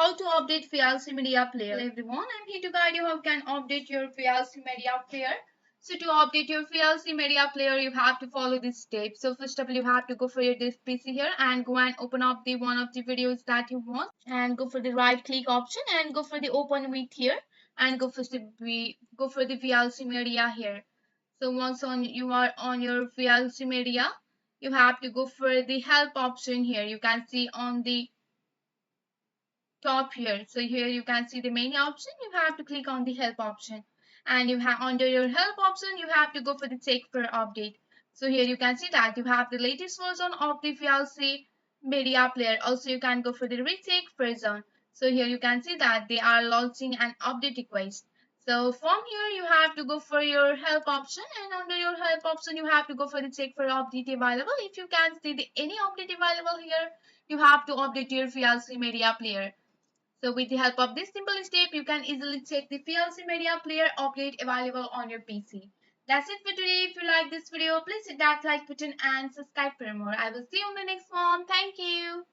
How to update VLC Media Player. Hello everyone, I'm here to guide you how you can update your VLC Media Player. So to update your VLC Media Player, you have to follow this step. So first of all, you have to go for your this PC here and go and open up the one of the videos that you want and go for the right click option and go for the open with here and go for the VLC Media here. So once you are on your VLC Media, you have to go for the help option here. You can see on the top here. So here you can see the main option. You have to click on the help option, and you have under your help option you have to go for the check for update. So here you can see that you have the latest version of the VLC media player. Also you can go for the recheck version. So here you can see that they are launching an update request. So from here you have to go for your help option, and under your help option you have to go for the check for update available. If you can see the any update available here, you have to update your VLC media player. So with the help of this simple step, you can easily check the VLC Media Player update available on your PC. That's it for today. If you like this video, please hit that like button and subscribe for more. I will see you on the next one. Thank you.